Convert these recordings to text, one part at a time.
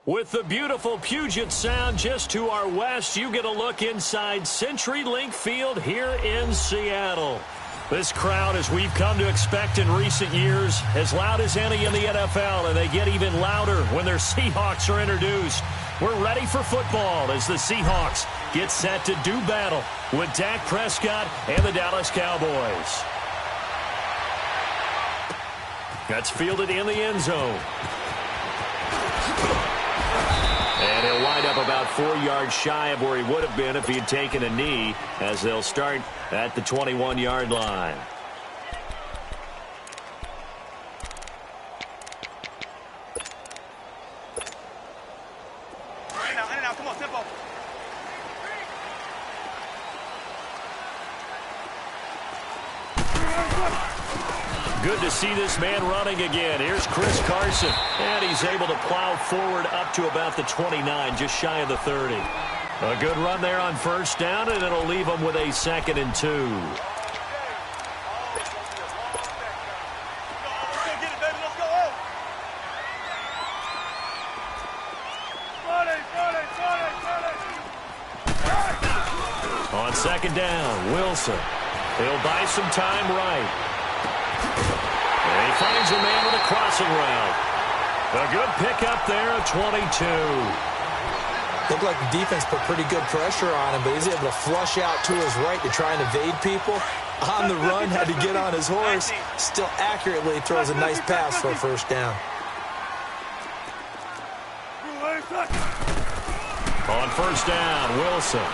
With the beautiful Puget Sound just to our west, you get a look inside CenturyLink Field here in Seattle. This crowd, as we've come to expect in recent years, as loud as any in the NFL, and they get even louder when their Seahawks are introduced. We're ready for football as the Seahawks get set to do battle with Dak Prescott and the Dallas Cowboys. That's fielded in the end zone. And he'll wind up about 4 yards shy of where he would have been if he had taken a knee, as they'll start at the 21-yard line. Come on, tempo. Good to see this man running again. Here's Chris Carson, and he's able to plow forward up to about the 29, just shy of the 30. A good run there on first down, and it'll leave him with a 2nd and 2. On 2nd down, Wilson. He'll buy some time right. And he finds a man with a crossing route. A good pickup there at 22. Looked like the defense put pretty good pressure on him, but he's able to flush out to his right to try and evade people. On the run, had to get on his horse. Still accurately throws a nice pass for a first down. On first down, Wilson.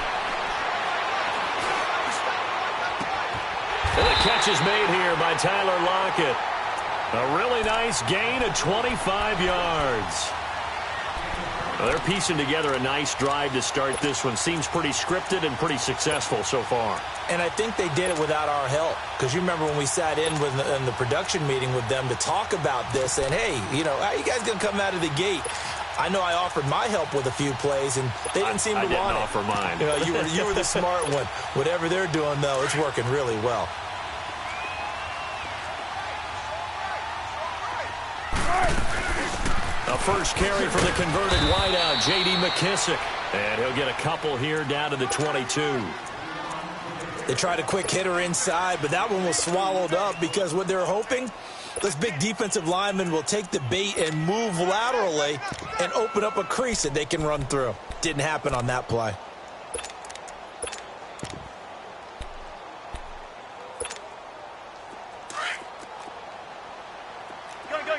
And the catch is made here by Tyler Lockett. A really nice gain of 25 yards. Well, they're piecing together a nice drive to start this one. Seems pretty scripted and pretty successful so far. And I think they did it without our help. Because you remember when we sat in the production meeting with them to talk about this. And, hey, you know, how are you guys going to come out of the gate? I know I offered my help with a few plays, and they didn't seem to want it. I didn't offer mine. You know, you were the smart one. Whatever they're doing, though, it's working really well. A first carry for the converted wideout, J.D. McKissick. And he'll get a couple here down to the 22. They tried a quick hitter inside, but that one was swallowed up because what they're hoping, this big defensive lineman will take the bait and move laterally and open up a crease that they can run through. Didn't happen on that play.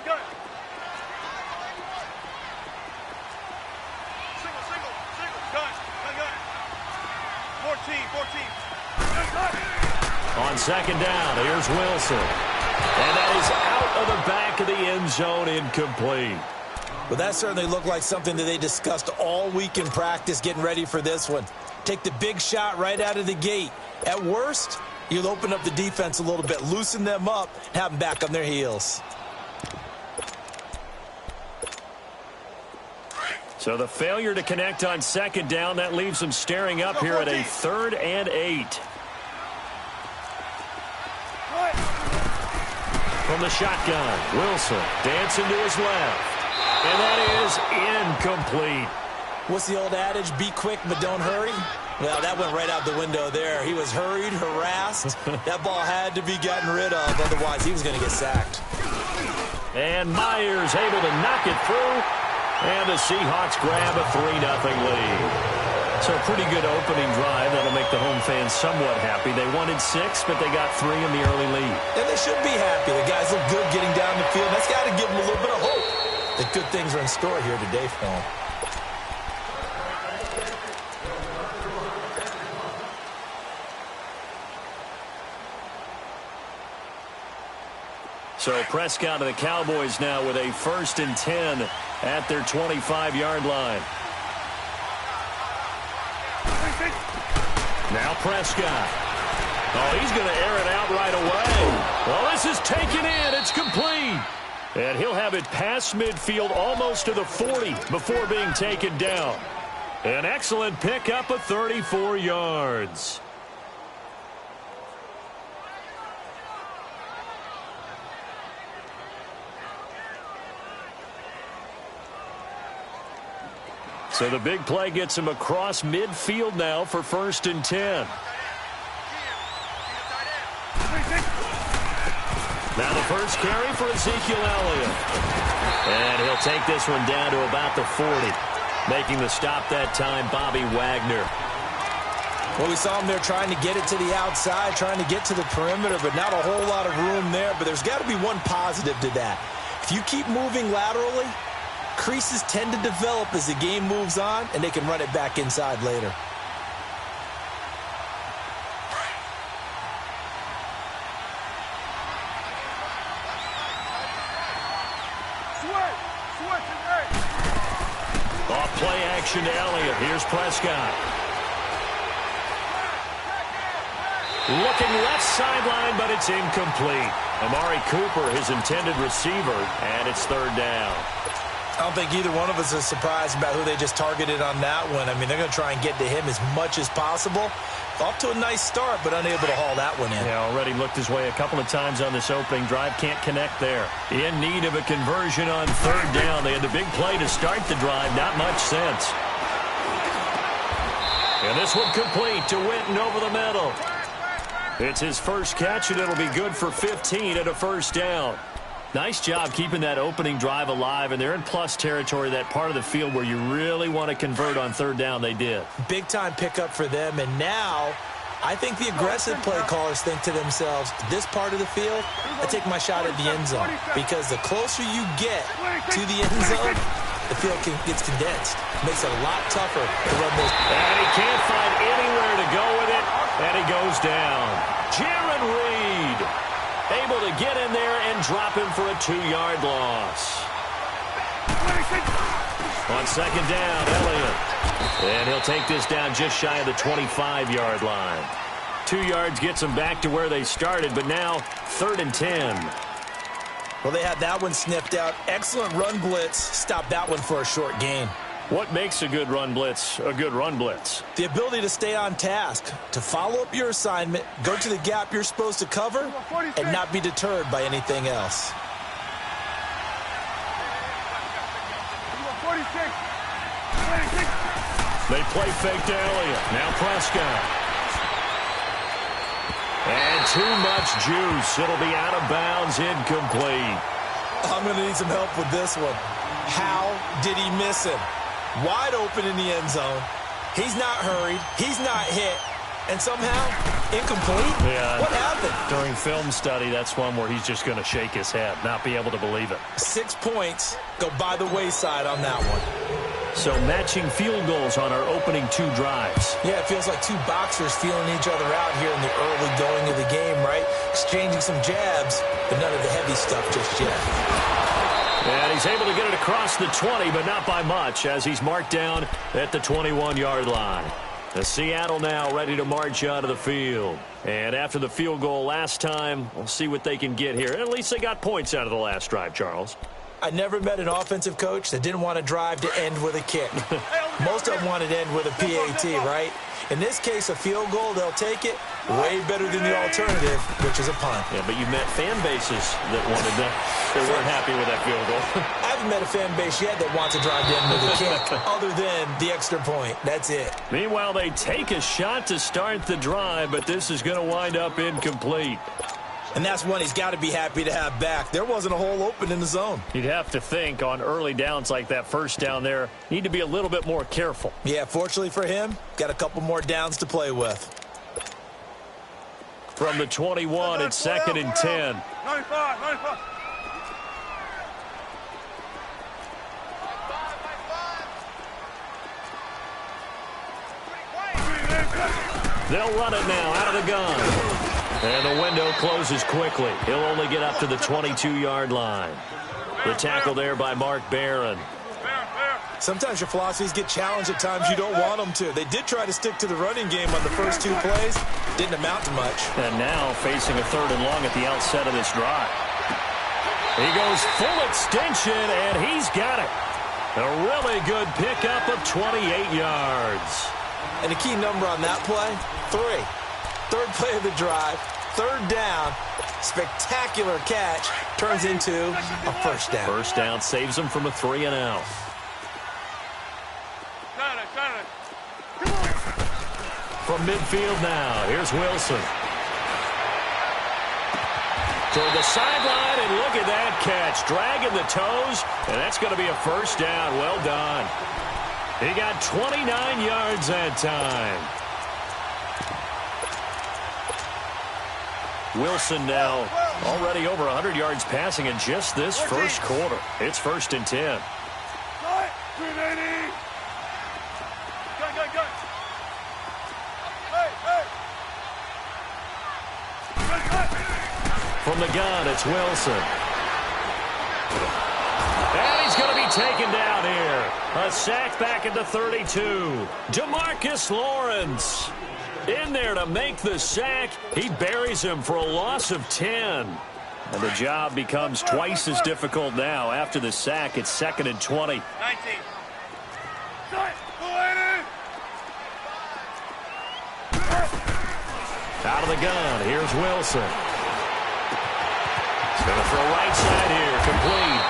Go. Single. Gun. 14. On 2nd down, here's Wilson. And that is out of the back of the end zone, incomplete. Well, that certainly looked like something that they discussed all week in practice getting ready for this one. Take the big shot right out of the gate. At worst, you'll open up the defense a little bit, loosen them up, have them back on their heels. So the failure to connect on 2nd down, that leaves them staring up here at a 3rd and 8. From the shotgun, Wilson dancing to his left. And that is incomplete. What's the old adage? Be quick, but don't hurry? Well, that went right out the window there. He was hurried, harassed. That ball had to be gotten rid of. Otherwise, he was going to get sacked. And Myers able to knock it through. And the Seahawks grab a 3-0 lead. So a pretty good opening drive. That'll make the home fans somewhat happy. They wanted 6, but they got 3 in the early lead. And they should be happy. The guys look good getting down the field. That's got to give them a little bit of hope that good things are in store here today for them. So Prescott and the Cowboys now with a 1st and 10 at their 25-yard line. Now Prescott. Oh, he's going to air it out right away. Well, this is taken in. It's complete. And he'll have it past midfield almost to the 40 before being taken down. An excellent pickup of 34 yards. So the big play gets him across midfield now for 1st and 10. Now the first carry for Ezekiel Elliott. And he'll take this one down to about the 40. Making the stop that time, Bobby Wagner. Well, we saw him there trying to get it to the outside, trying to get to the perimeter, but not a whole lot of room there. But there's got to be one positive to that. If you keep moving laterally, creases tend to develop as the game moves on, and they can run it back inside later. Off play action to Elliott. Here's Prescott. Looking left sideline, but it's incomplete. Amari Cooper, his intended receiver, and it's 3rd down. I don't think either one of us is surprised about who they just targeted on that one. I mean, they're going to try and get to him as much as possible. Off to a nice start, but unable to haul that one in. Yeah, already looked his way a couple of times on this opening drive. Can't connect there. In need of a conversion on 3rd down. They had the big play to start the drive. Not much sense. And this one complete to Winton over the middle. It's his first catch, and it'll be good for 15 at a 1st down. Nice job keeping that opening drive alive, and they're in plus territory, that part of the field where you really want to convert on 3rd down. They did. Big-time pickup for them, and now I think the aggressive play callers think to themselves, this part of the field, I take my shot at the end zone, because the closer you get to the end zone, the field gets condensed. Makes it a lot tougher to run those. And he can't find anywhere to go with it, and he goes down. Jaron Reed able to get in there and drop him for a 2-yard loss. On 2nd down, Elliott. And he'll take this down just shy of the 25-yard line. 2 yards gets them back to where they started, but now 3rd and 10. Well, they had that one sniffed out. Excellent run blitz. Stopped that one for a short gain. What makes a good run blitz a good run blitz? The ability to stay on task, to follow up your assignment, go to the gap you're supposed to cover, and not be deterred by anything else. They play fake to Elliott. Now Prescott. And too much juice. It'll be out of bounds, incomplete. I'm going to need some help with this one. How did he miss him? Wide open in the end zone. He's not hurried. He's not hit. And somehow, incomplete? Yeah. What happened? During film study, that's one where he's just going to shake his head, not be able to believe it. 6 points go by the wayside on that one. So matching field goals on our opening 2 drives. Yeah, it feels like 2 boxers feeling each other out here in the early going of the game, right? Exchanging some jabs, but none of the heavy stuff just yet. And he's able to get it across the 20, but not by much, as he's marked down at the 21-yard line. The Seattle now ready to march out of the field. And after the field goal last time, we'll see what they can get here. At least they got points out of the last drive, Charles. I never met an offensive coach that didn't want to drive to end with a kick. Most of them wanted to end with a PAT, right? In this case, a field goal, they'll take it. Way better than the alternative, which is a punt. Yeah, but you met fan bases that wanted that. They weren't happy with that field goal. I haven't met a fan base yet that wants to drive to end with a kick, other than the extra point. That's it. Meanwhile, they take a shot to start the drive, but this is going to wind up incomplete. And that's one he's got to be happy to have back. There wasn't a hole open in the zone. You'd have to think on early downs like that first down there, need to be a little bit more careful. Yeah, fortunately for him, got a couple more downs to play with. From the 21, it's 2nd and 10. 95. They'll run it now out of the gun. And the window closes quickly. He'll only get up to the 22-yard line. The tackle there by Mark Barron. Sometimes your philosophies get challenged at times you don't want them to. They did try to stick to the running game on the first 2 plays. Didn't amount to much. And now facing a 3rd and long at the outset of this drive. He goes full extension, and he's got it. A really good pickup of 28 yards. And the key number on that play, 3. 3rd play of the drive, 3rd down, spectacular catch, turns into a 1st down. 1st down saves them from a 3 and out. from midfield now. Here's Wilson. Toward the sideline, and look at that catch. Dragging the toes, and that's going to be a first down. Well done. He got 29 yards that time. Wilson now already over 100 yards passing in just this first quarter. It's 1st and 10. From the gun, it's Wilson. And he's going to be taken down here. A sack back at the 32. DeMarcus Lawrence in there to make the sack. He buries him for a loss of 10. And the job becomes twice as difficult now. After the sack, it's 2nd and 20. 19. Out of the gun, here's Wilson. He's going to throw right side here, complete.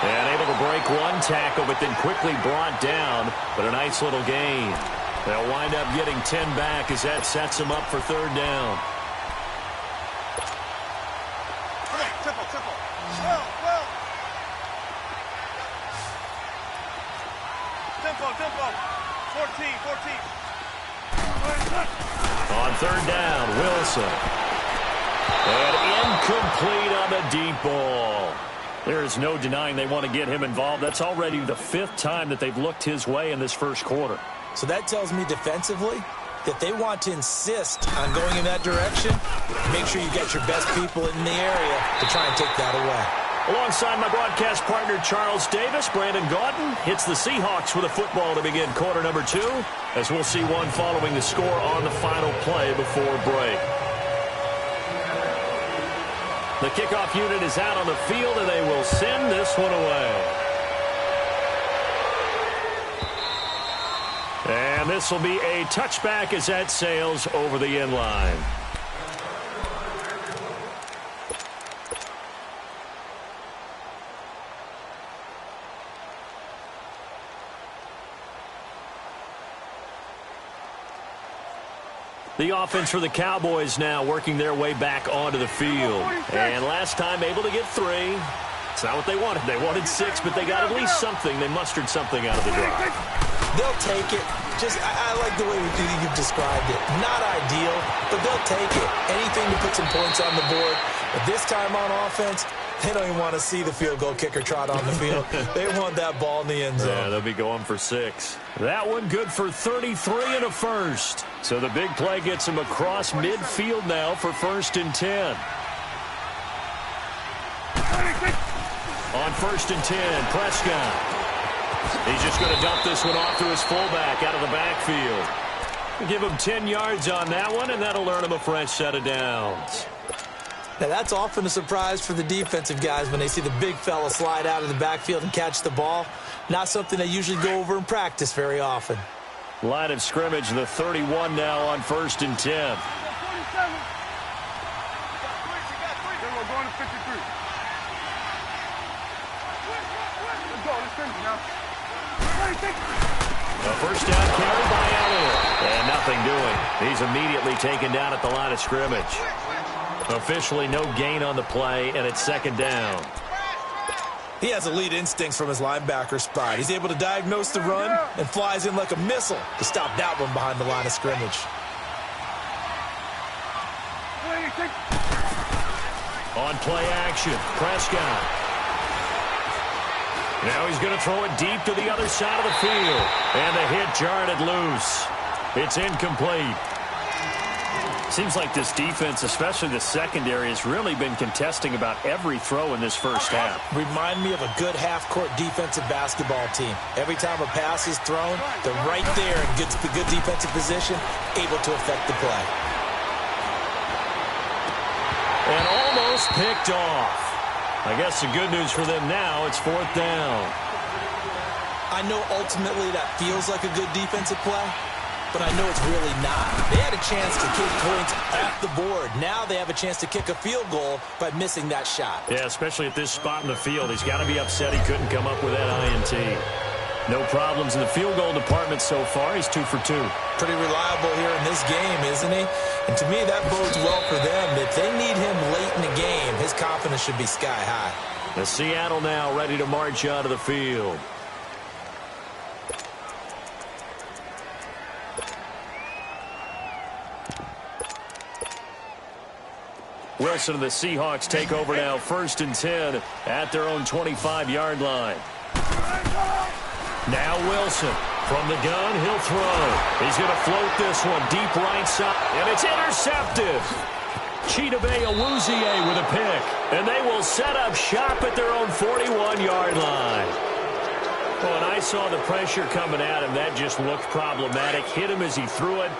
And able to break one tackle, but then quickly brought down. But a nice little gain. They'll wind up getting 10 back as that sets them up for 3rd down. Come on, tempo. Well. Tempo. 14. On 3rd down, Wilson. And incomplete on the deep ball. There is no denying they want to get him involved. That's already the 5th time that they've looked his way in this first quarter. So that tells me defensively that they want to insist on going in that direction. Make sure you get your best people in the area to try and take that away. Alongside my broadcast partner, Charles Davis, Brandon Gaudin hits the Seahawks with a football to begin quarter number 2, as we'll see one following the score on the final play before break. The kickoff unit is out on the field, and they will send this one away. And this will be a touchback as that sails over the end line. The offense for the Cowboys now working their way back onto the field. And last time able to get 3. It's not what they wanted. They wanted 6, but they got at least something. They mustered something out of the drive. They'll take it. I like the way you've described it. Not ideal, but they'll take it. Anything to put some points on the board. But this time on offense, they don't even want to see the field goal kicker trot on the field. They want that ball in the end zone. Yeah, they'll be going for 6. That one good for 33 and a first. So the big play gets him across midfield now for 1st and 10. On 1st and 10, Prescott. He's just going to dump this one off to his fullback out of the backfield. Give him 10 yards on that one, and that'll earn him a fresh set of downs. Now, that's often a surprise for the defensive guys when they see the big fella slide out of the backfield and catch the ball. Not something they usually go over in practice very often. Line of scrimmage, the 31 now on 1st and 10. A first down carry by Elliott. And nothing doing. He's immediately taken down at the line of scrimmage. Officially no gain on the play, and it's 2nd down. He has elite instincts from his linebacker spot. He's able to diagnose the run and flies in like a missile to stop that one behind the line of scrimmage. On play action, Prescott. Now he's going to throw it deep to the other side of the field. And the hit jarred it loose. It's incomplete. Seems like this defense, especially the secondary, has really been contesting about every throw in this first half. Remind me of a good half-court defensive basketball team. Every time a pass is thrown, they're right there in good defensive position, able to affect the play. And almost picked off. I guess the good news for them now, it's 4th down. I know ultimately that feels like a good defensive play, but I know it's really not. They had a chance to kick points off the board. Now they have a chance to kick a field goal by missing that shot. Yeah, especially at this spot in the field. He's got to be upset he couldn't come up with that INT. No problems in the field goal department so far. He's 2 for 2. Pretty reliable here in this game, isn't he? And to me, that bodes well for them. If they need him late in the game, his confidence should be sky high. The Seattle now ready to march out of the field. Wilson and the Seahawks take over now, 1st and 10 at their own 25-yard line. Now Wilson from the gun, he'll throw. He's going to float this one deep right side, and it's intercepted. Chidobe Awuzie with a pick, and they will set up shop at their own 41-yard line. Well, and I saw the pressure coming at him. That just looked problematic. Hit him as he threw it,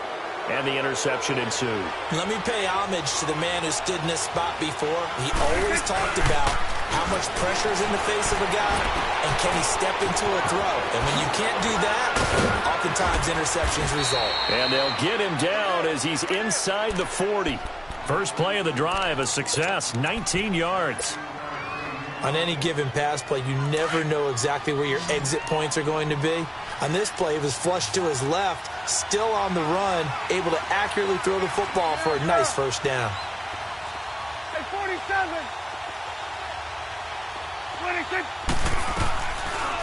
and the interception ensued. Let me pay homage to the man who stood in this spot before. He always talked about how much pressure is in the face of a guy, and can he step into a throw. And when you can't do that, oftentimes interceptions result. And they'll get him down as he's inside the 40. First play of the drive, a success, 19 yards. On any given pass play, you never know exactly where your exit points are going to be. On this play, he was flushed to his left, still on the run, able to accurately throw the football for a nice first down. Hey, 47. 26.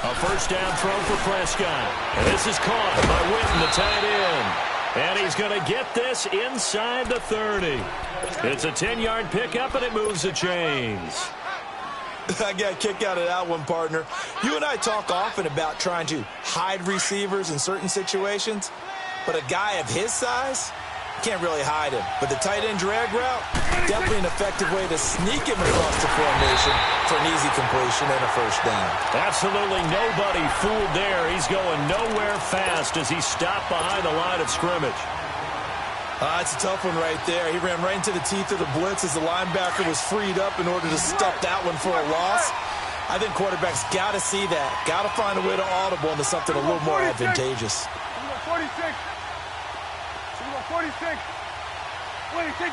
A first down throw for Prescott. And this is caught by Witten, the tight end. And he's going to get this inside the 30. It's a 10-yard pickup, and it moves the chains. I got a kick out of that one, partner. You and I talk often about trying to hide receivers in certain situations, but a guy of his size can't really hide him. But the tight end drag route, definitely an effective way to sneak him across the formation for an easy completion and a first down. Absolutely nobody fooled there. He's going nowhere fast as he stopped behind the line of scrimmage. It's a tough one right there. He ran right into the teeth of the blitz as the linebacker was freed up in order to stuff that one for a loss. I think quarterbacks got to see that. Got to find a way to audible into something a little more advantageous. 46. 46. 26.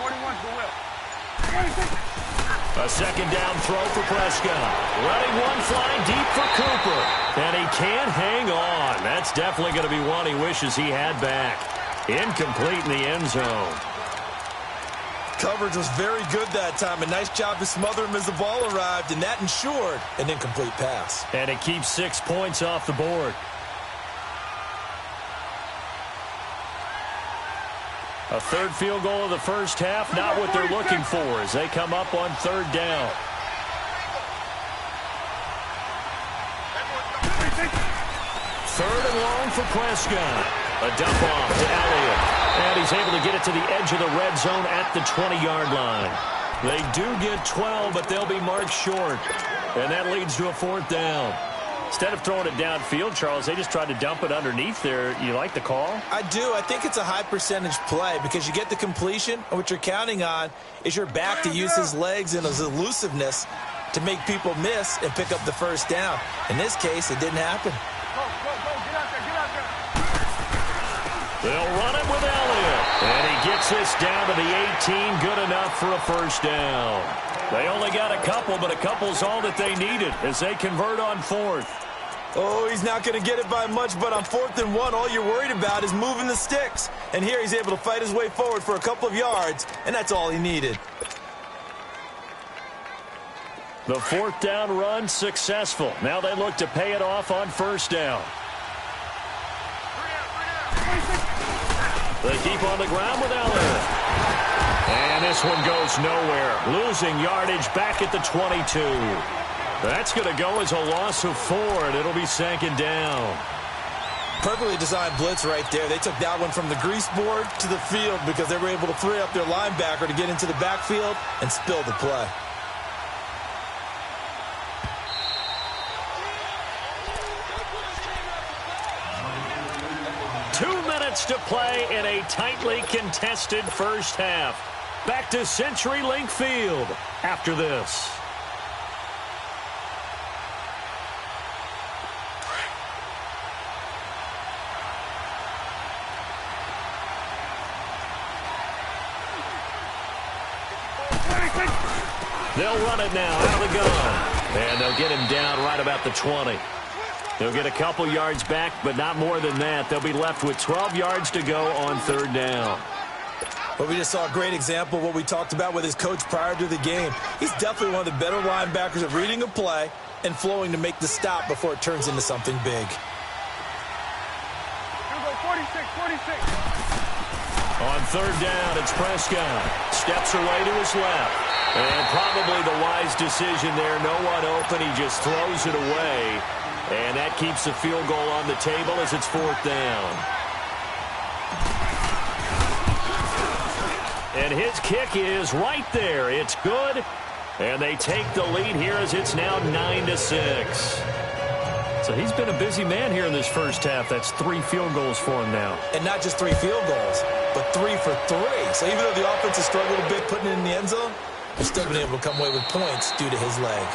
41 for Will. 26. A second down throw for Prescott. Letting one fly deep for Cooper. And he can't hang on. That's definitely going to be one he wishes he had back. Incomplete in the end zone. Coverage was very good that time. A nice job to smother him as the ball arrived, and that ensured an incomplete pass. And it keeps 6 points off the board. A third field goal of the first half, not what they're looking for as they come up on 3rd down. Third and long for Prescott. A dump off to Elliott. And he's able to get it to the edge of the red zone at the 20-yard line. They do get 12, but they'll be marked short. And that leads to a 4th down. Instead of throwing it downfield, Charles, they just tried to dump it underneath there. You like the call? I do. I think it's a high percentage play because you get the completion, and what you're counting on is your back to use his legs and his elusiveness to make people miss and pick up the first down. In this case, it didn't happen. Go, get out there, get out there. They'll run it with Elliott. And he gets this down to the 18. Good enough for a first down. They only got a couple, but a couple's all that they needed as they convert on 4th. Oh, he's not going to get it by much, but on 4th and 1, all you're worried about is moving the sticks. And here he's able to fight his way forward for a couple of yards, and that's all he needed. The 4th down run successful. Now they look to pay it off on 1st down. They keep on the ground with Elliott. And this one goes nowhere. Losing yardage back at the 22. That's going to go as a loss of 4, and it'll be 2nd down. Perfectly designed blitz right there. They took that one from the grease board to the field because they were able to free up their linebacker to get into the backfield and spill the play. To play in a tightly contested first half. Back to CenturyLink Field after this. They'll run it now out of the gun. And they'll get him down right about the 20. They'll get a couple yards back, but not more than that. They'll be left with 12 yards to go on third down. But we just saw a great example of what we talked about with his coach prior to the game. He's definitely one of the better linebackers of reading a play and flowing to make the stop before it turns into something big. Here we go, 46, 46. On third down, it's Prescott. Steps away to his left. And probably the wise decision there. No one open. He just throws it away. And that keeps the field goal on the table as it's fourth down. And his kick is right there. It's good. And they take the lead here as it's now 9-6. So he's been a busy man here in this first half. That's 3 field goals for him now. And not just 3 field goals, but 3 for 3. So even though the offense has struggled a bit putting it in the end zone, they've still been able to come away with points due to his leg.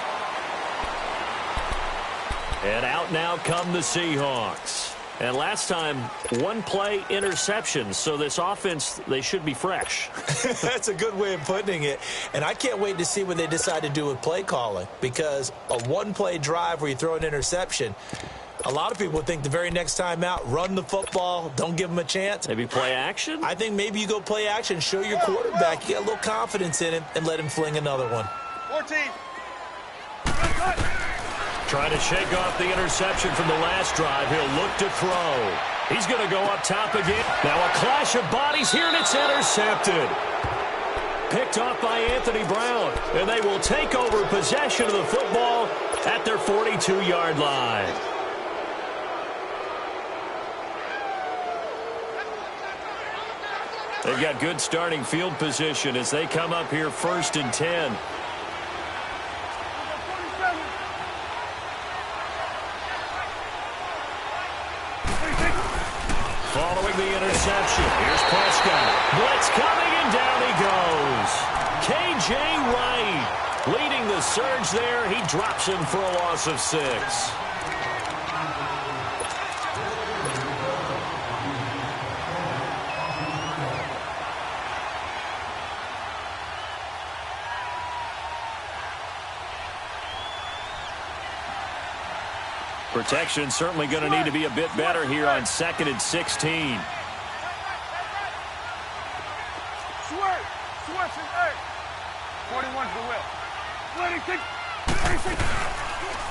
And out now come the Seahawks. And last time, 1-play interception. So this offense, they should be fresh. That's a good way of putting it. And I can't wait to see what they decide to do with play calling. Because a 1-play drive where you throw an interception, a lot of people think the very next time out, run the football, don't give them a chance. Maybe play action? I think maybe you go play action, show your quarterback, you get a little confidence in him, and let him fling another one. 14. Trying to shake off the interception from the last drive. He'll look to throw. He's going to go up top again. Now a clash of bodies here, and it's intercepted. Picked off by Anthony Brown. And they will take over possession of the football at their 42-yard line. They've got good starting field position as they come up here 1st and 10. Following the interception, here's Prescott. Blitz coming, and down he goes. K.J. Wright leading the surge there. He drops him for a loss of 6. Protection certainly going to need to be a bit better here on 2nd and 16. Switch, 41's the will.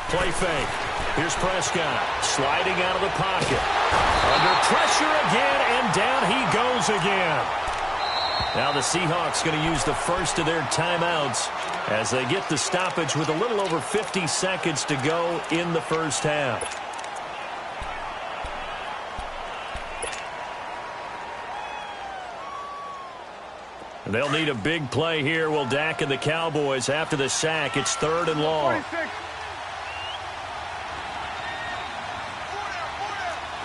Play fake. Here's Prescott sliding out of the pocket. Under pressure again, and down he goes again. Now the Seahawks going to use the first of their timeouts as they get the stoppage with a little over 50 seconds to go in the first half. They'll need a big play here. Will Dak and the Cowboys after the sack. It's 3rd and long. 46.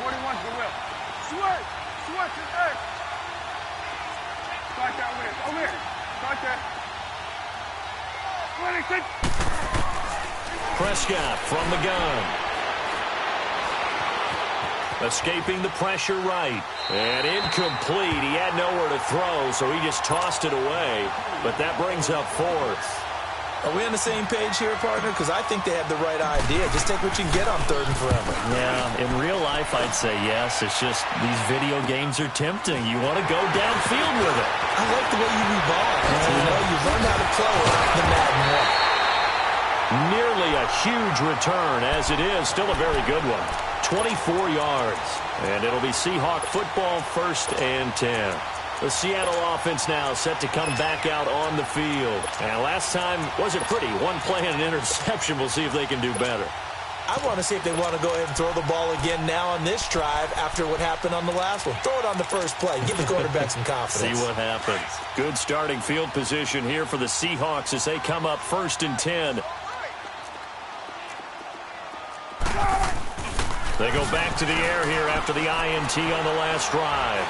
41's the will. Switch is A. Start that with. Over here. Start that. 26. Prescott from the gun. Escaping the pressure right. And incomplete. He had nowhere to throw, so he just tossed it away. But that brings up 4th. Are we on the same page here, partner? Because I think they have the right idea. Just take what you can get on 3rd and forever. Yeah, in real life, I'd say yes. It's just these video games are tempting. You want to go downfield with it. I like the way you revolve. You learn how to play the Madden way. Nearly a huge return, as it is. Still a very good one. 24 yards. And it'll be Seahawk football, 1st and 10. The Seattle offense now set to come back out on the field. And last time wasn't pretty. 1 play and an interception. We'll see if they can do better. I want to see if they want to go ahead and throw the ball again now on this drive after what happened on the last one. Throw it on the first play. Give the quarterback some confidence. See what happens. Good starting field position here for the Seahawks as they come up 1st and 10. They go back to the air here after the INT on the last drive.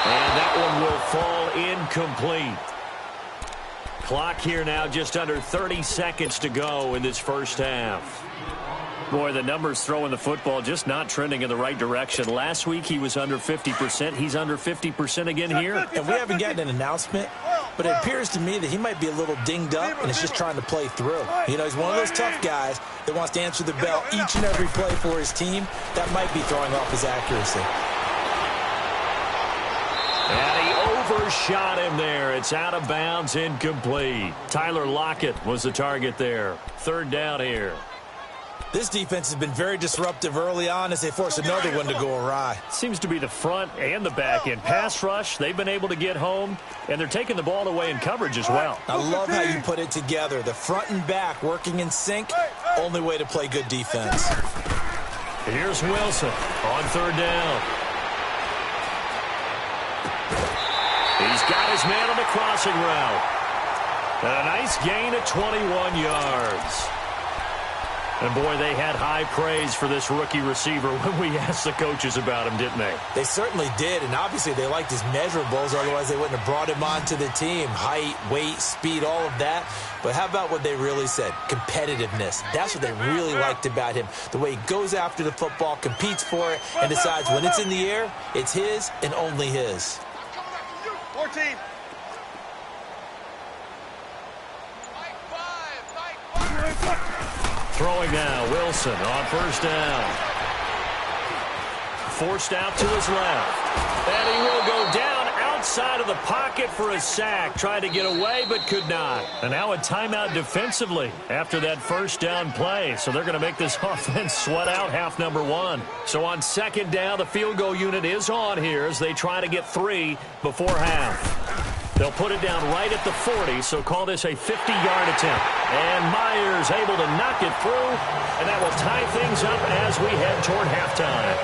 And that one will fall incomplete. Clock here now just under 30 seconds to go in this first half. Boy, the numbers throwing the football just not trending in the right direction. Last week he was under 50%. He's under 50% again here. And we haven't gotten an announcement but it appears to me that he might be a little dinged up and is just trying to play through. You know, he's one of those tough guys that wants to answer the bell each and every play for his team. That might be throwing off his accuracy. And he overshot him there. It's out of bounds, incomplete. Tyler Lockett was the target there. Third down here. This defense has been very disruptive early on as they force another one to go awry. Seems to be the front and the back end. Pass rush, they've been able to get home, and they're taking the ball away in coverage as well. I love how you put it together. The front and back working in sync, only way to play good defense. Here's Wilson on third down. He's got his man on the crossing route. And a nice gain of 21 yards. And, boy, they had high praise for this rookie receiver when we asked the coaches about him, didn't they? They certainly did, and obviously they liked his measurables. Otherwise, they wouldn't have brought him onto the team. Height, weight, speed, all of that. But how about what they really said? Competitiveness. That's what they really liked about him. The way he goes after the football, competes for it, and decides when it's in the air, it's his and only his. 14. Throwing now, Wilson on first down. Forced out to his left. And he will go down outside of the pocket for a sack. Tried to get away, but could not. And now a timeout defensively after that first down play. So they're going to make this offense sweat out half number one. So on second down, the field goal unit is on here as they try to get 3 before half. They'll put it down right at the 40, so call this a 50-yard attempt. And Myers able to knock it through, and that will tie things up as we head toward halftime.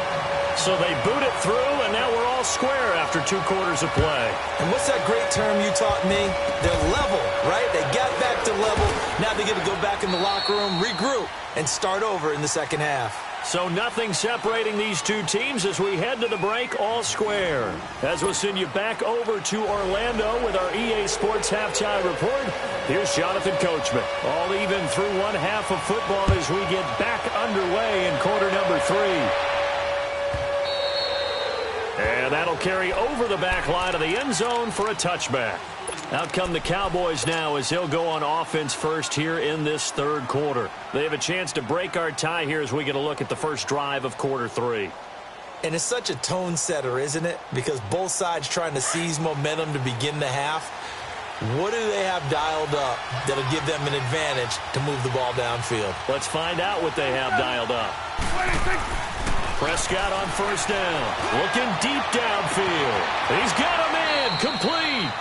So they boot it through, and now we're all square after 2 quarters of play. And what's that great term you taught me? They're level, right? They got back to level. Now they get to go back in the locker room, regroup, and start over in the second half. So nothing separating these two teams as we head to the break, all square. As we'll send you back over to Orlando with our EA Sports Halftime Report, here's Jonathan Coachman. All even through one half of football as we get back underway in quarter number 3. And that'll carry over the back line of the end zone for a touchback. Out come the Cowboys now as they'll go on offense first here in this third quarter. They have a chance to break our tie here as we get a look at the first drive of quarter 3. And it's such a tone setter, isn't it? Because both sides trying to seize momentum to begin the half. What do they have dialed up that'll give them an advantage to move the ball downfield? Let's find out what they have dialed up. Prescott on first down. Looking deep downfield. He's got him in. Complete.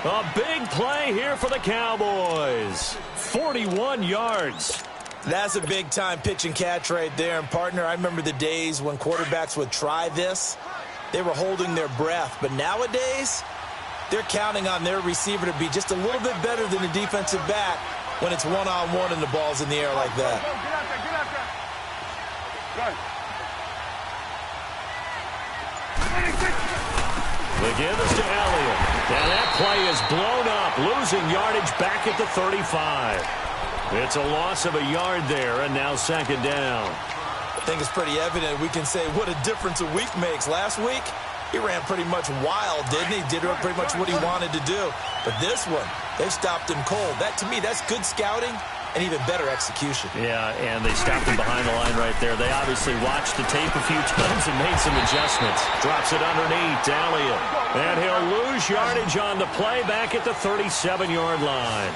A big play here for the Cowboys. 41 yards. That's a big-time pitch and catch right there. And, partner, I remember the days when quarterbacks would try this. They were holding their breath. But nowadays, they're counting on their receiver to be just a little bit better than the defensive back when it's one-on-one and the ball's in the air like that. Get out there. Good. The give is to Elliott. And that play is blown up, losing yardage back at the 35. It's a loss of a yard there, and now second down. I think it's pretty evident. We can say what a difference a week makes. Last week, he ran pretty much wild, didn't he? Did pretty much what he wanted to do. But this one, they stopped him cold. That, to me, that's good scouting and even better execution. Yeah, and they stopped him behind the line right there. They obviously watched the tape a few times and made some adjustments. Drops it underneath to Elliott. And he'll lose yardage on the play back at the 37-yard line.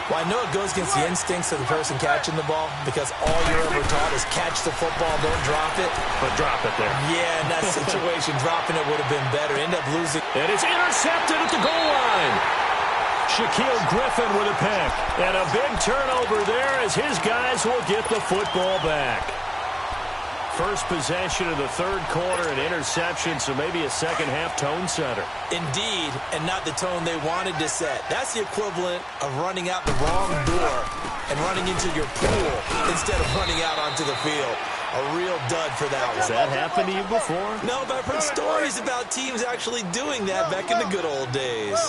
Well, I know it goes against the instincts of the person catching the ball because all you're ever taught is catch the football, don't drop it. But drop it there. Yeah, in that situation, dropping it would have been better. End up losing. And it's intercepted at the goal line. Shaquille Griffin with a pick. And a big turnover there as his guys will get the football back. First possession of the third quarter, an interception, so maybe a second-half tone setter. Indeed, and not the tone they wanted to set. That's the equivalent of running out the wrong door and running into your pool instead of running out onto the field. A real dud for that one. Has that happened to you before? No, but I've heard stories about teams actually doing that back in the good old days.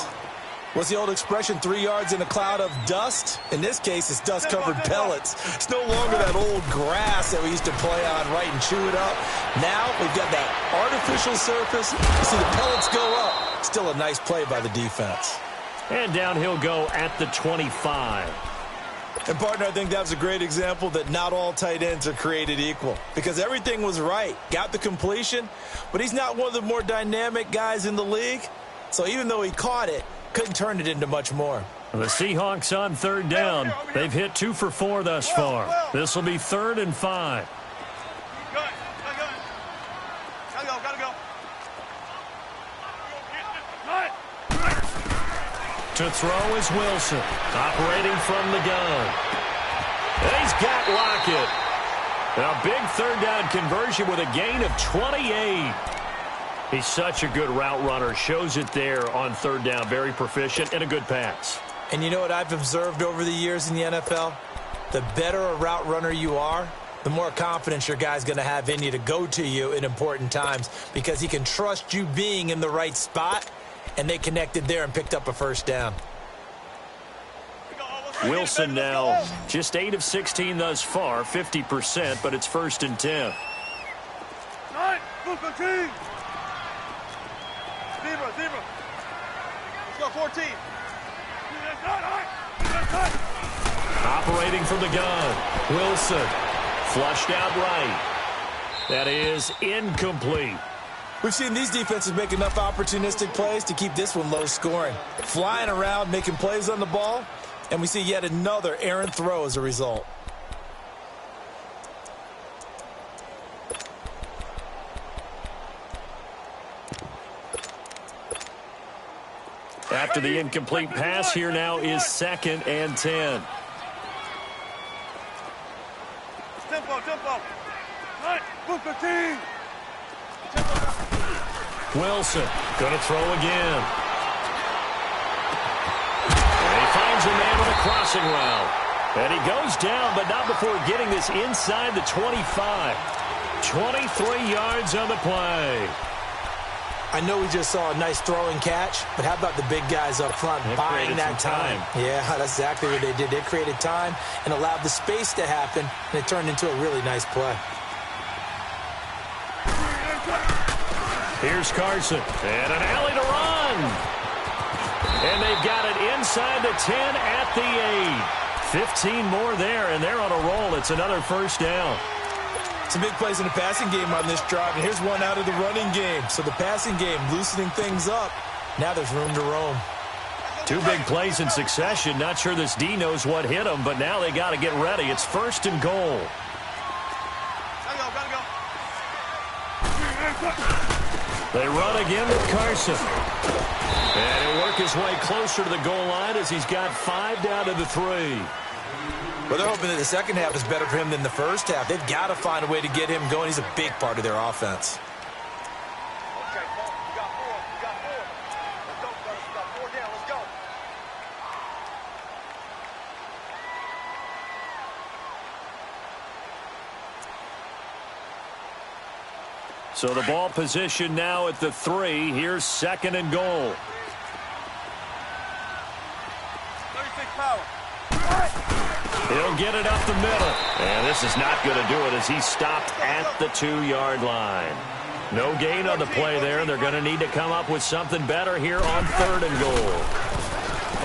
What's the old expression, 3 yards in a cloud of dust? In this case, it's dust-covered pellets. It's no longer that old grass that we used to play on, right, and chew it up. Now we've got that artificial surface. You see the pellets go up. Still a nice play by the defense. And down he'll go at the 25. And, partner, I think that was a great example that not all tight ends are created equal because everything was right. Got the completion, but he's not one of the more dynamic guys in the league. So even though he caught it, couldn't turn it into much more. The Seahawks on third down. They've hit 2 for 4 thus far. This will be 3rd and 5. To throw is Wilson, operating from the gun. And he's got Lockett. A big 3rd down conversion with a gain of 28. He's such a good route runner. Shows it there on 3rd down. Very proficient and a good pass. And you know what I've observed over the years in the NFL? The better a route runner you are, the more confidence your guy's going to have in you to go to you in important times because he can trust you being in the right spot, and they connected there and picked up a 1st down. Wilson now just 8 of 16 thus far, 50%, but it's 1st and 10. wk3. Zebra. Let's go, 14. Operating from the gun. Wilson flushed out right. That is incomplete. We've seen these defenses make enough opportunistic plays to keep this one low scoring. Flying around, making plays on the ball, and we see yet another errant throw as a result. After the incomplete pass, here now is 2nd and 10. Tempo. wk3. Wilson going to throw again. And he finds a man on a crossing route. And he goes down, but not before getting this inside the 25. 23 yards on the play. I know we just saw a nice throwing catch, but how about the big guys up front buying that time? Yeah, that's exactly what they did. They created time and allowed the space to happen, and it turned into a really nice play. Here's Carson, and an alley to run. And they've got it inside the 10 at the 8. 15 more there, and they're on a roll. It's another 1st down. Some big plays in the passing game on this drive, and here's one out of the running game. So the passing game loosening things up. Now there's room to roam. 2 big plays in succession. Not sure this D knows what hit him, but now they got to get ready. It's 1st and goal. Gotta go. They run again with Carson. And he'll work his way closer to the goal line as he's got 5 down to the 3. Well, they're hoping that the second half is better for him than the first half. They've got to find a way to get him going. He's a big part of their offense. Okay, Paul, you got 4. Let's go, brothers. We got 4 down. Let's go. So the ball position now at the 3. Here's 2nd and goal. 36 power. He'll get it up the middle. And this is not going to do it as he's stopped at the 2-yard line. No gain on the play there. They're going to need to come up with something better here on 3rd and goal.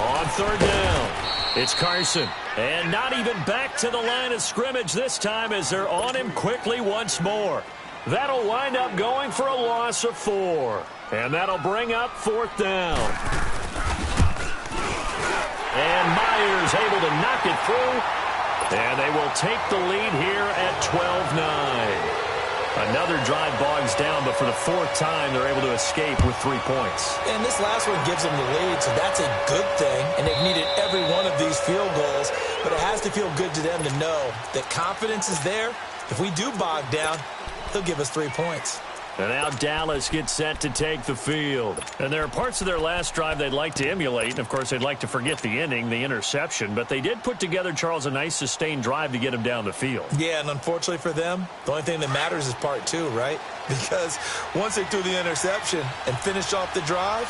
On 3rd down, it's Carson. And not even back to the line of scrimmage this time as they're on him quickly once more. That'll wind up going for a loss of 4. And that'll bring up 4th down. And Myers able to knock it through. And they will take the lead here at 12-9. Another drive bogs down, but for the 4th time, they're able to escape with 3 points. And this last one gives them the lead, so that's a good thing. And they've needed every one of these field goals, but it has to feel good to them to know that confidence is there. If we do bog down, they'll give us 3 points. And now Dallas gets set to take the field. And there are parts of their last drive they'd like to emulate. And, of course, they'd like to forget the ending, the interception. But they did put together, Charles, a nice sustained drive to get them down the field. Yeah, and unfortunately for them, the only thing that matters is part 2, right? Because once they threw the interception and finished off the drive,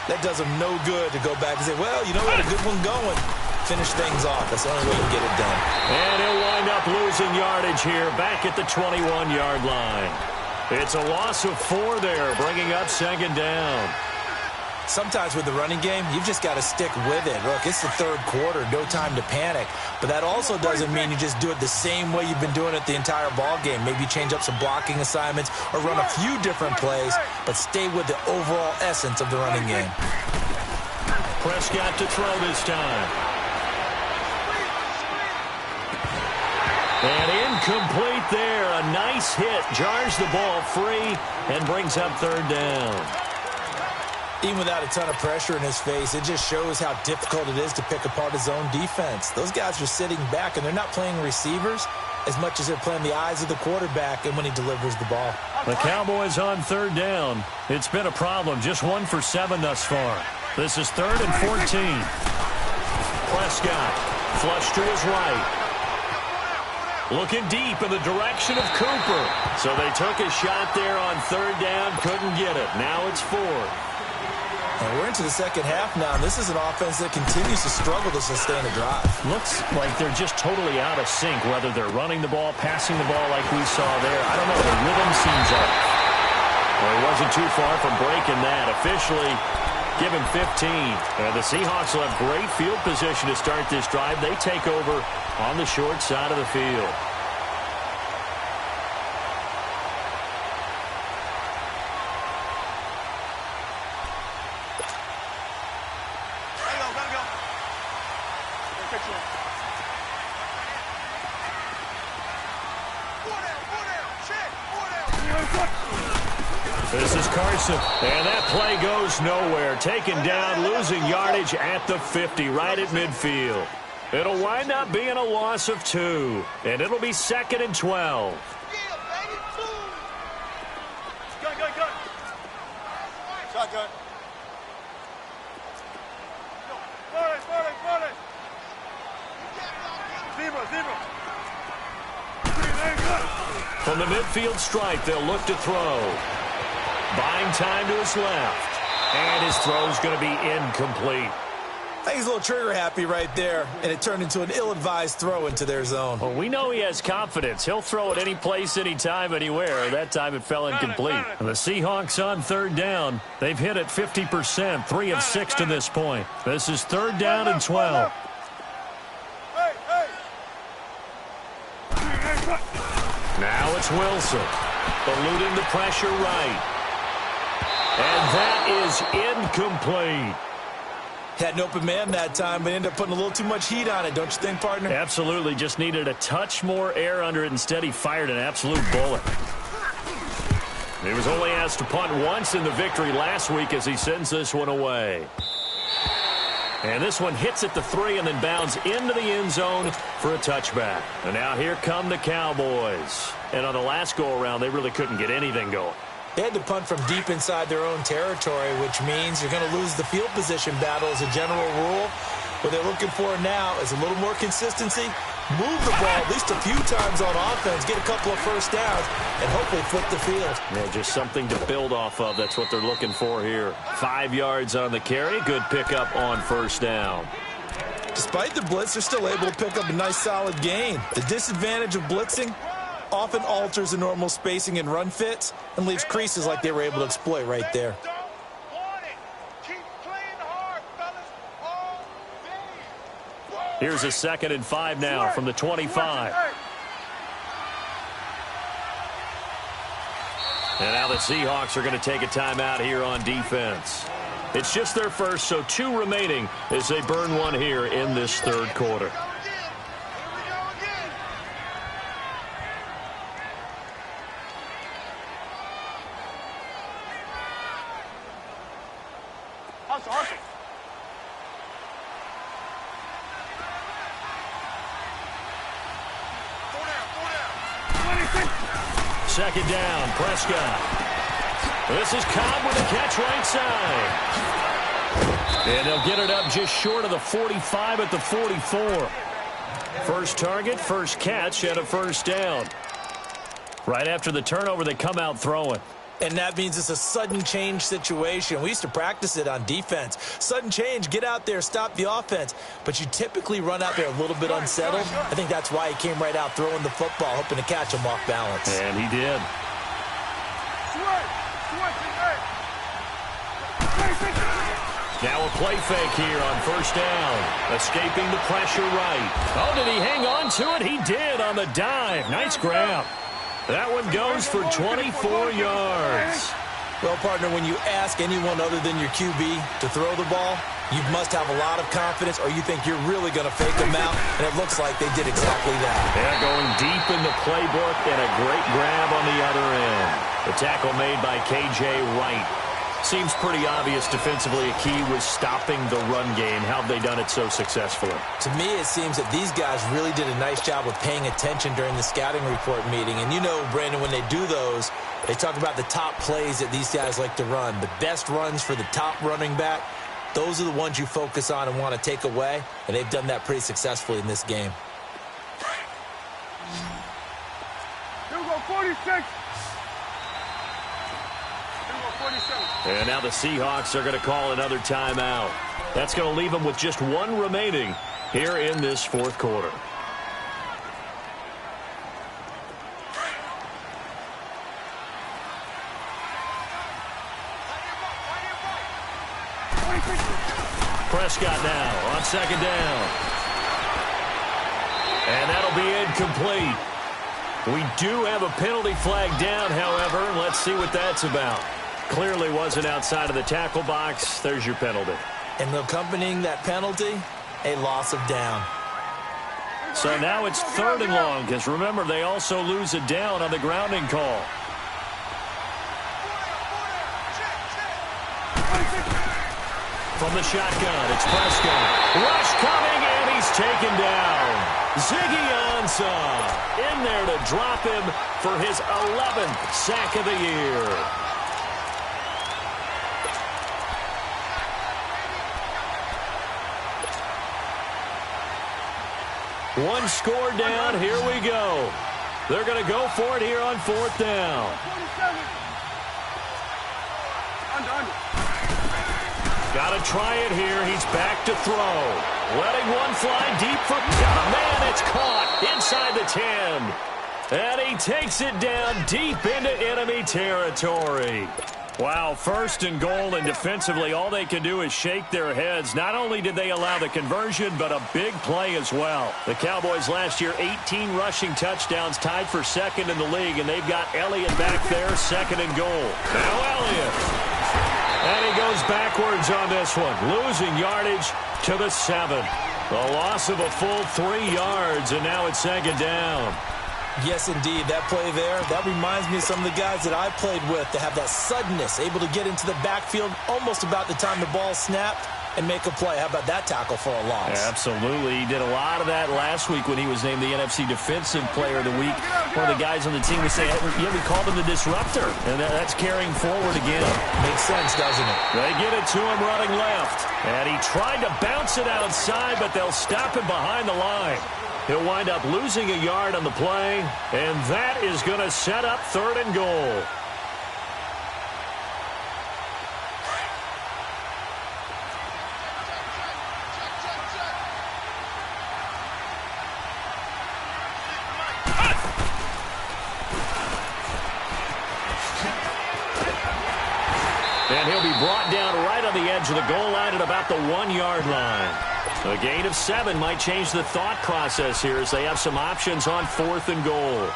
that does them no good to go back and say, well, you know, we had a good one going. Finish things off. That's the only way you can get it done. And he'll wind up losing yardage here back at the 21-yard line. It's a loss of 4 there, bringing up 2nd down. Sometimes with the running game, you've just got to stick with it. Look, it's the third quarter, no time to panic. But that also doesn't mean you just do it the same way you've been doing it the entire ball game. Maybe change up some blocking assignments or run a few different plays, but stay with the overall essence of the running game. Prescott to throw this time. And incomplete there. A nice hit. Jars the ball free and brings up third down. Even without a ton of pressure in his face, it just shows how difficult it is to pick apart his own defense. Those guys are sitting back, and they're not playing receivers as much as they're playing the eyes of the quarterback and when he delivers the ball. The Cowboys on third down. It's been a problem. Just 1 for 7 thus far. This is 3rd and 14. Prescott, flush to his right. Looking deep in the direction of Cooper. So they took a shot there on third down, couldn't get it. Now it's 4th. And we're into the second half now, and this is an offense that continues to struggle to sustain a drive. Looks like they're just totally out of sync, whether they're running the ball, passing the ball like we saw there. I don't know, the rhythm seems off. Well, he wasn't too far from breaking that. Officially, give him 15. The Seahawks will have great field position to start this drive. They take over on the short side of the field. This is Carson, and that play goes nowhere. Taken down, losing yardage at the 50, right at midfield. It'll wind up being a loss of 2, and it'll be 2nd and 12. Gun. Shotgun. Zero. From the midfield stripe, they'll look to throw. Buying time to his left. And his throw's going to be incomplete. I think he's a little trigger happy right there, and it turned into an ill-advised throw into their zone. Well, we know he has confidence. He'll throw it any place, anytime, anywhere. That time it fell incomplete. And the Seahawks on third down. They've hit it 50%, 3 of 6 to this point. This is 3rd down and 12. Now it's Wilson, eluding the pressure right. And that is incomplete. Had an open man that time, but ended up putting a little too much heat on it, don't you think, partner? Absolutely. Just needed a touch more air under it. Instead, he fired an absolute bullet. He was only asked to punt once in the victory last week as he sends this one away. And this one hits at the 3 and then bounds into the end zone for a touchback. And now here come the Cowboys. And on the last go-around, they really couldn't get anything going. They had to punt from deep inside their own territory, which means you're going to lose the field position battle as a general rule. What they're looking for now is a little more consistency, move the ball at least a few times on offense, get a couple of first downs, and hopefully flip the field. Yeah, just something to build off of. That's what they're looking for here. 5 yards on the carry. Good pickup on first down. Despite the blitz, they're still able to pick up a nice solid gain. The disadvantage of blitzing often alters the normal spacing and run fits and leaves creases like they were able to exploit right there. Here's a 2nd and 5 now from the 25. And now the Seahawks are going to take a timeout here on defense. It's just their first, so 2 remaining as they burn one here in this third quarter. Second down, Prescott. This is Cobb with a catch right side. And they'll get it up just short of the 45 at the 44. First target, first catch, and a first down. Right after the turnover, they come out throwing. And that means it's a sudden change situation. We used to practice it on defense. Sudden change, get out there, stop the offense. But you typically run out there a little bit unsettled. I think that's why he came right out throwing the football, hoping to catch him off balance. And he did. Now a play fake here on first down. Escaping the pressure right. Oh, did he hang on to it? He did on the dive. Nice grab. That one goes for 24 yards. Well, partner, when you ask anyone other than your QB to throw the ball, you must have a lot of confidence or you think you're really going to fake them out, and it looks like they did exactly that. Yeah, going deep in the playbook and a great grab on the other end. The tackle made by K.J. Wright. Seems pretty obvious defensively a key was stopping the run game. How have they done it so successfully? To me, it seems that these guys really did a nice job of paying attention during the scouting report meeting. And you know, Brandon, when they do those, they talk about the top plays that these guys like to run. The best runs for the top running back, those are the ones you focus on and want to take away. And they've done that pretty successfully in this game. Here we go, 46. And now the Seahawks are going to call another timeout. That's going to leave them with just one remaining here in this fourth quarter. Prescott now on second down. And that'll be incomplete. We do have a penalty flag down, however. Let's see what that's about. Clearly wasn't outside of the tackle box. There's your penalty. And accompanying that penalty, a loss of down. So now it's third and long, because remember, they also lose a down on the grounding call. From the shotgun, it's Prescott. Rush coming, and he's taken down. Ziggy Ansah in there to drop him for his 11th sack of the year. One score down, here we go. They're going to go for it here on fourth down. Got to try it here. He's back to throw. Letting one fly deep for... Oh, man, it's caught inside the 10. And he takes it down deep into enemy territory. Wow, first and goal, and defensively, all they can do is shake their heads. Not only did they allow the conversion, but a big play as well. The Cowboys last year, 18 rushing touchdowns, tied for second in the league, and they've got Elliott back there, second and goal. Now Elliott. And he goes backwards on this one, losing yardage to the 7. A loss of a full 3 yards, and now it's second down. Yes, indeed. That play there, that reminds me of some of the guys that I played with to have that suddenness, able to get into the backfield almost about the time the ball snapped and make a play. How about that tackle for a loss? Absolutely. He did a lot of that last week when he was named the NFC Defensive Player of the Week. One of the guys on the team would say, yeah, we called him the disruptor, and that's carrying forward again. Makes sense, doesn't it? They get it to him running left, and he tried to bounce it outside, but they'll stop him behind the line. He'll wind up losing a yard on the play, and that is going to set up third and goal. And he'll be brought down right on the edge of the goal line at about the 1-yard line. A gain of 7 might change the thought process here as they have some options on fourth and goal.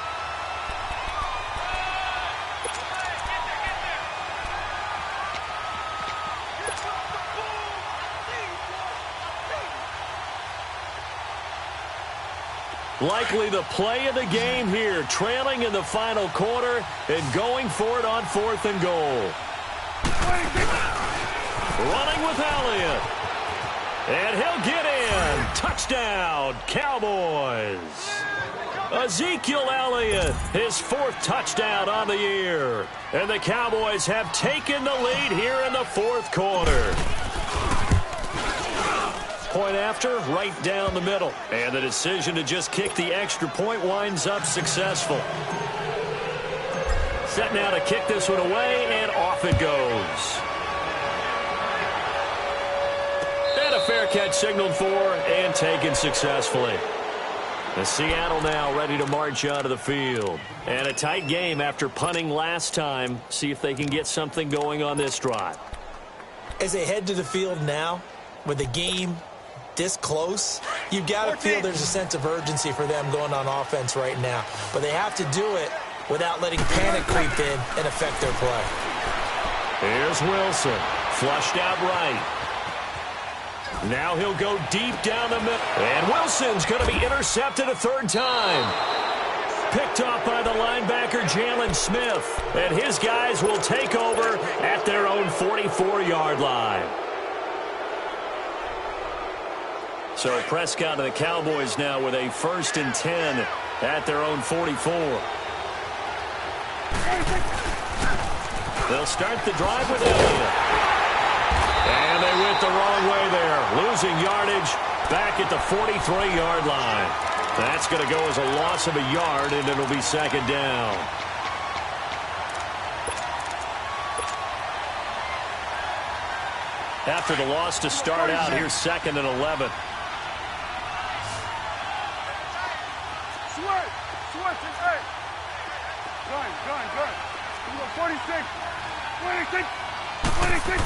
Likely the play of the game here, trailing in the final quarter and going for it on fourth and goal. Running with Elliott. And he'll get in. Touchdown, Cowboys. Ezekiel Elliott, his 4th touchdown on the year. And the Cowboys have taken the lead here in the fourth quarter. Point after, right down the middle. And the decision to just kick the extra point winds up successful. Set now to kick this one away, and off it goes. And a fair catch signaled for and taken successfully. The Seattle now ready to march onto the field. And a tight game after punting last time. See if they can get something going on this drive. As they head to the field now, with the game this close, you've got to feel there's a sense of urgency for them going on offense right now. But they have to do it without letting panic creep in and affect their play. Here's Wilson, flushed out right. Now he'll go deep down the middle. And Wilson's going to be intercepted a third time. Picked off by the linebacker, Jalen Smith. And his guys will take over at their own 44-yard line. So Prescott and the Cowboys now with a 1st and 10 at their own 44. They'll start the drive with Elliott. And they went the wrong way there, losing yardage back at the 43-yard line. That's going to go as a loss of a yard, and it'll be 2nd down. After the loss to start out, here's 2nd and 11. Gun. 26.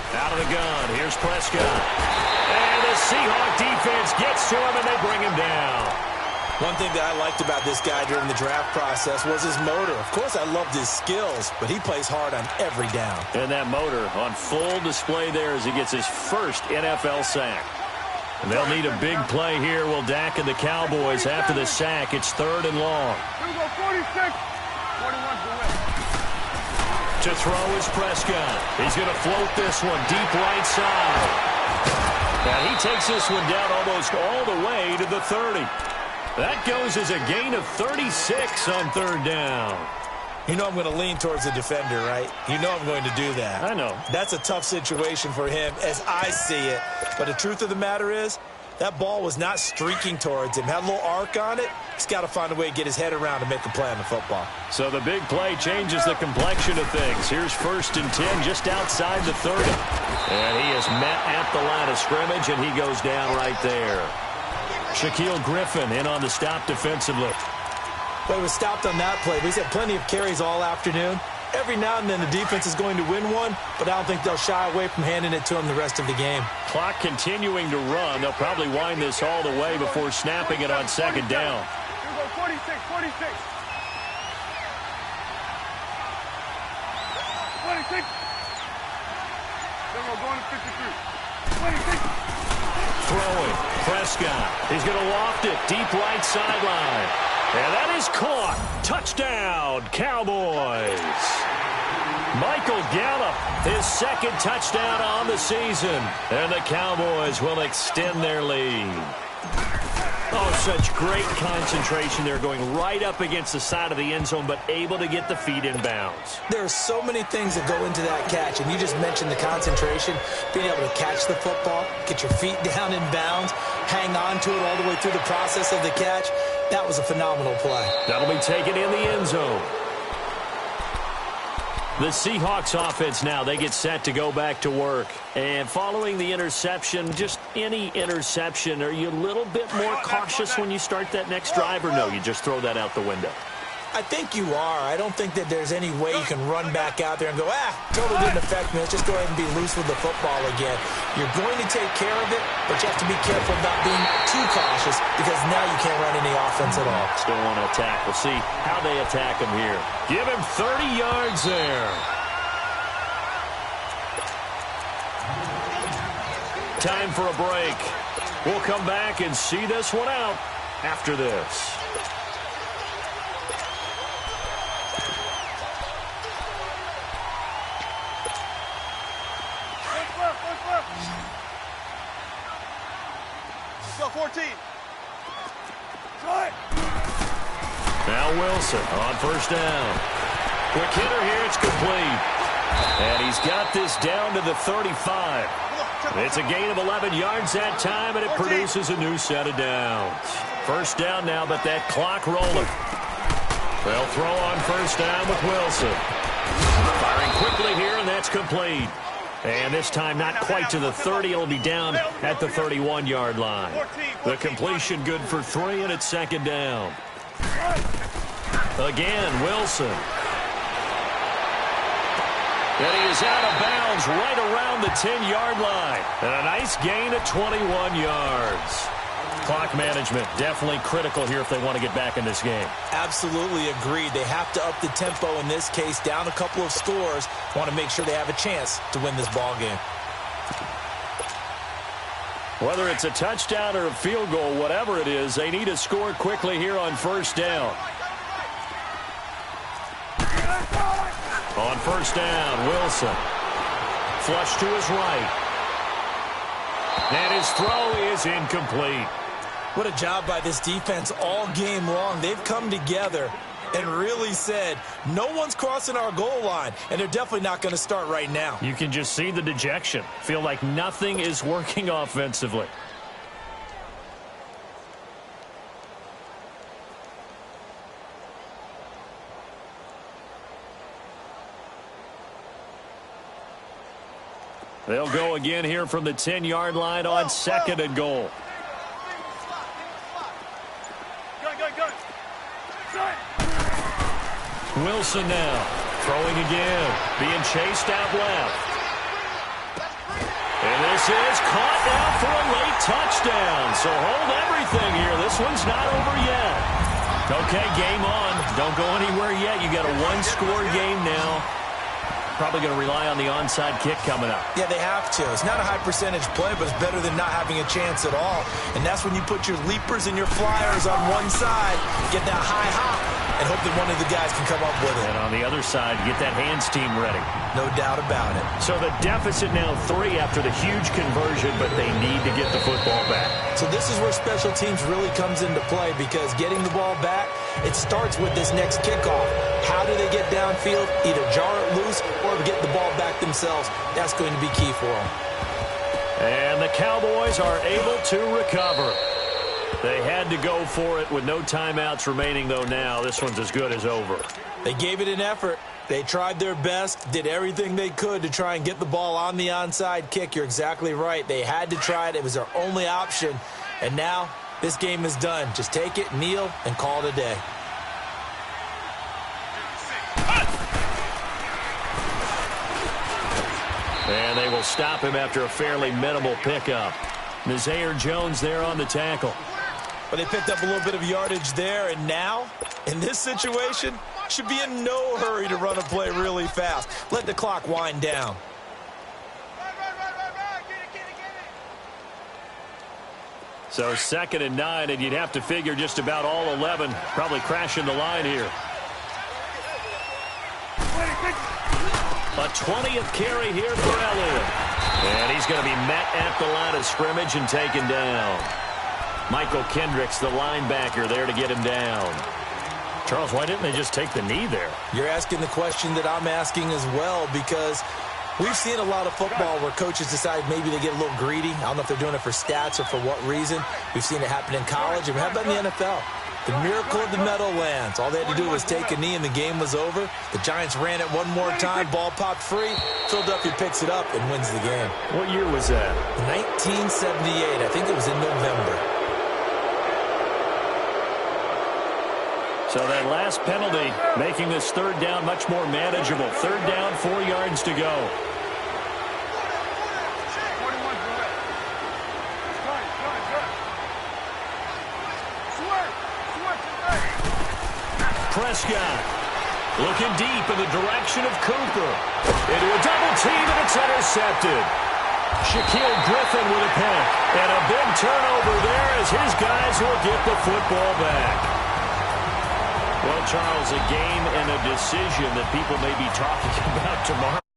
Out of the gun, here's Prescott. And the Seahawks defense gets to him, and they bring him down. One thing that I liked about this guy during the draft process was his motor. Of course, I loved his skills, but he plays hard on every down. And that motor on full display there as he gets his first NFL sack. And they'll need a big play here. Will Dak and the Cowboys after the sack. It's 3rd and long. Here we go, 46. 41 for win. To throw is Prescott. He's going to float this one deep right side. And he takes this one down almost all the way to the 30. That goes as a gain of 36 on 3rd down. You know I'm going to lean towards the defender, right? You know I'm going to do that. I know. That's a tough situation for him as I see it. But the truth of the matter is, that ball was not streaking towards him. Had a little arc on it. He's got to find a way to get his head around and make a play on the football. So the big play changes the complexion of things. Here's 1st and 10 just outside the 30. And he is met at the line of scrimmage, and he goes down right there. Shaquille Griffin in on the stop defensively. Well, he was stopped on that play, but he's had plenty of carries all afternoon. Every now and then the defense is going to win one, but I don't think they'll shy away from handing it to him the rest of the game. Clock continuing to run. They'll probably wind this all the way before snapping it on 2nd down. Here we go, 46. 26. Then we're going to 53. 26. Throwing. Prescott. He's going to loft it deep right sideline. And that is caught. Touchdown, Cowboys. Michael Gallup, his 2nd touchdown on the season. And the Cowboys will extend their lead. Oh, such great concentration there, going right up against the side of the end zone, but able to get the feet in bounds. There are so many things that go into that catch, and you just mentioned the concentration, being able to catch the football, get your feet down in bounds, hang on to it all the way through the process of the catch. That was a phenomenal play. That'll be taken in the end zone. The Seahawks offense now, they get set to go back to work. And following the interception, just any interception, are you a little bit more cautious when you start that next drive, or no, you just throw that out the window? I think you are. I don't think that there's any way you can run back out there and go, totally didn't affect me. Let's just go ahead and be loose with the football again. You're going to take care of it, but you have to be careful about being too cautious because now you can't run any offense at all. Still want to attack. We'll see how they attack him here. Give him 30 yards there. Time for a break. We'll come back and see this one out after this. Go 14. Now Wilson on 1st down. Quick hitter here, it's complete. And he's got this down to the 35. It's a gain of 11 yards that time, and it produces a new set of downs. 1st down now, but that clock rolling. They'll throw on 1st down with Wilson. Firing quickly here, and that's complete. And this time not quite to the 30. It'll be down at the 31-yard line. The completion good for 3, and it's 2nd down. Again, Wilson. And he is out of bounds right around the 10-yard line. And a nice gain of 21 yards. Clock management definitely critical here if they want to get back in this game. Absolutely agreed. They have to up the tempo in this case, down a couple of scores. Want to make sure they have a chance to win this ball game. Whether it's a touchdown or a field goal, whatever it is, they need to score quickly here on first down. On first down, Wilson. Flush to his right. And his throw is incomplete. What a job by this defense all game long. They've come together and really said, no one's crossing our goal line, and they're definitely not going to start right now. You can just see the dejection. Feel like nothing is working offensively. They'll go again here from the 10-yard line on second and goal. Wilson now throwing again, being chased out left. And this is caught now for a late touchdown. So hold everything here. This one's not over yet. Okay, game on. Don't go anywhere yet. You got a one-score game now. Probably going to rely on the onside kick coming up. Yeah, they have to. It's not a high percentage play, but it's better than not having a chance at all. And that's when you put your leapers and your flyers on one side, get that high hop, and hope that one of the guys can come up with it. And on the other side, get that hands team ready. No doubt about it. So the deficit now 3 after the huge conversion, but they need to get the football back. So this is where special teams really comes into play, because getting the ball back, it starts with this next kickoff. How do they get downfield? Either jar it loose or get the ball back themselves. That's going to be key for them. And the Cowboys are able to recover. They had to go for it with no timeouts remaining, though now. This one's as good as over. They gave it an effort. They tried their best, did everything they could to try and get the ball on the onside kick. You're exactly right. They had to try it. It was their only option. And now this game is done. Just take it, kneel, and call it a day. And they will stop him after a fairly minimal pickup. Nazaire Jones there on the tackle. But they picked up a little bit of yardage there, and now, in this situation, should be in no hurry to run a play really fast. Let the clock wind down. So 2nd and 9, and you'd have to figure just about all 11 probably crashing the line here. A 20th carry here for Elliott. And he's going to be met at the line of scrimmage and taken down. Michael Kendricks, the linebacker, there to get him down. Charles, why didn't they just take the knee there? You're asking the question that I'm asking as well, because we've seen a lot of football where coaches decide maybe they get a little greedy. I don't know if they're doing it for stats or for what reason. We've seen it happen in college, and how about in the NFL? The miracle of the Meadowlands. All they had to do was take a knee, and the game was over. The Giants ran it one more time. Ball popped free. Philadelphia picks it up and wins the game. What year was that? 1978. I think it was in November. So that last penalty making this 3rd down much more manageable. 3rd down, 4 yards to go. Prescott looking deep in the direction of Cooper. Into a double team, and it's intercepted. Shaquille Griffin with a pick. And a big turnover there as his guys will get the football back. Well, Charles, a game and a decision that people may be talking about tomorrow.